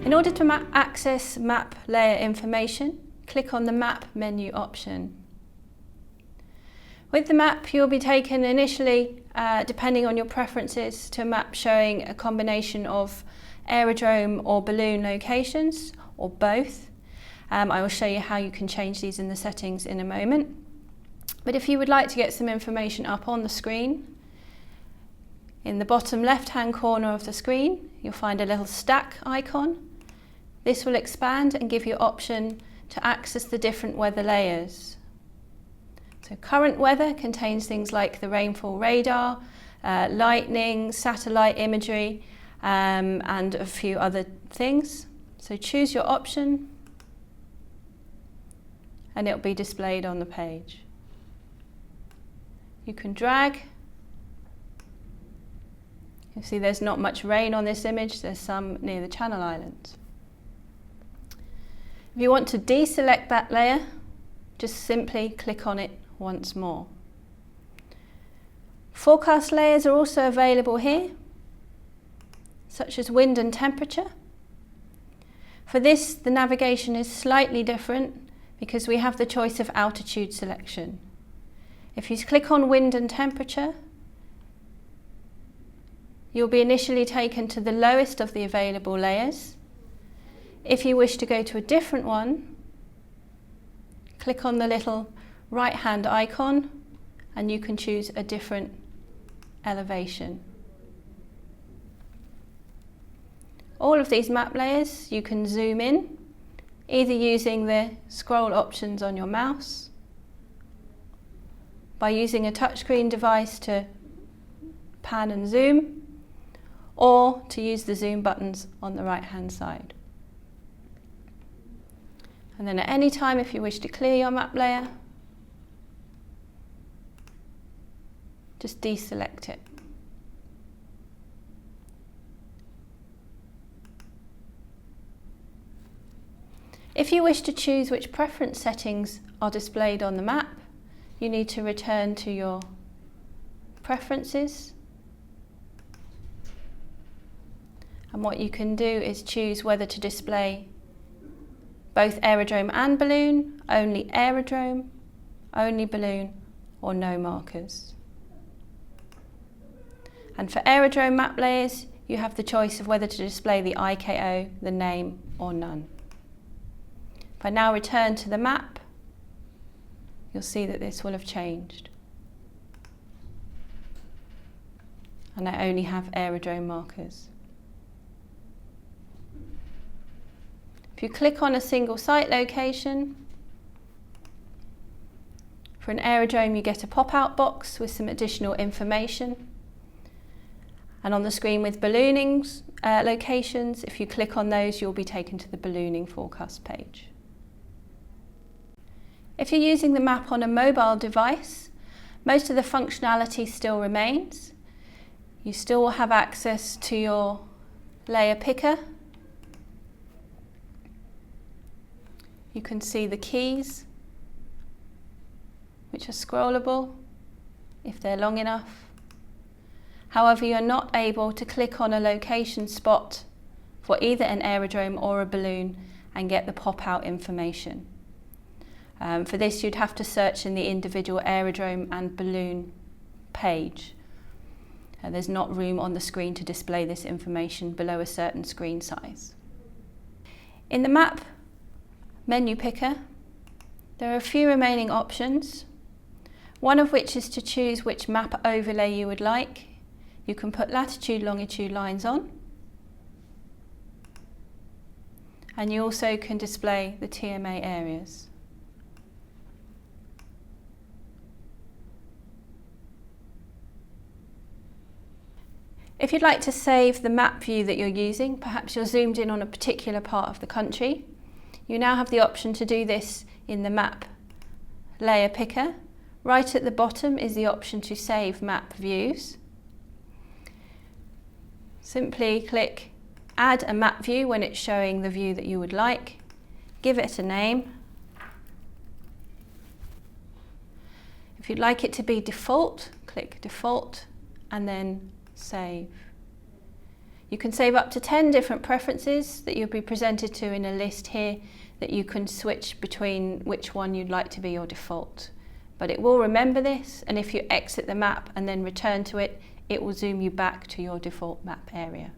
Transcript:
In order to access map layer information, click on the Map menu option. With the map, you'll be taken initially, depending on your preferences, to a map showing a combination of aerodrome or balloon locations, or both. I will show you how you can change these in the settings in a moment. But if you would like to get some information up on the screen, in the bottom left-hand corner of the screen, you'll find a little stack icon. This will expand and give you option to access the different weather layers. So current weather contains things like the rainfall radar, lightning, satellite imagery, and a few other things. So choose your option and it'll be displayed on the page. You can drag. You see there's not much rain on this image, there's some near the Channel Islands. If you want to deselect that layer, just simply click on it once more. Forecast layers are also available here, such as wind and temperature. For this, the navigation is slightly different because we have the choice of altitude selection. If you click on wind and temperature, you'll be initially taken to the lowest of the available layers. If you wish to go to a different one, click on the little right-hand icon and you can choose a different elevation. All of these map layers you can zoom in, either using the scroll options on your mouse, by using a touchscreen device to pan and zoom, or to use the zoom buttons on the right-hand side. And then at any time, if you wish to clear your map layer, just deselect it. If you wish to choose which preference settings are displayed on the map, you need to return to your preferences. And what you can do is choose whether to display both aerodrome and balloon, only aerodrome, only balloon, or no markers. And for aerodrome map layers, you have the choice of whether to display the IKO, the name, or none. If I now return to the map, you'll see that this will have changed. And I only have aerodrome markers. If you click on a single site location, for an aerodrome you get a pop-out box with some additional information. And on the screen with ballooning locations, if you click on those, you'll be taken to the ballooning forecast page. If you're using the map on a mobile device, most of the functionality still remains. You still will have access to your layer picker. You can see the keys, which are scrollable if they're long enough. However, you're not able to click on a location spot for either an aerodrome or a balloon and get the pop-out information. For this, you'd have to search in the individual aerodrome and balloon page. There's not room on the screen to display this information below a certain screen size. In the map menu picker, there are a few remaining options, one of which is to choose which map overlay you would like. You can put latitude, longitude lines on, and you also can display the TMA areas. If you'd like to save the map view that you're using, perhaps you're zoomed in on a particular part of the country, you now have the option to do this in the map layer picker. Right at the bottom is the option to save map views. Simply click Add a map view when it's showing the view that you would like. Give it a name. If you'd like it to be default, click Default and then Save. You can save up to 10 different preferences that you'll be presented to in a list here that you can switch between which one you'd like to be your default. But it will remember this, and if you exit the map and then return to it, it will zoom you back to your default map area.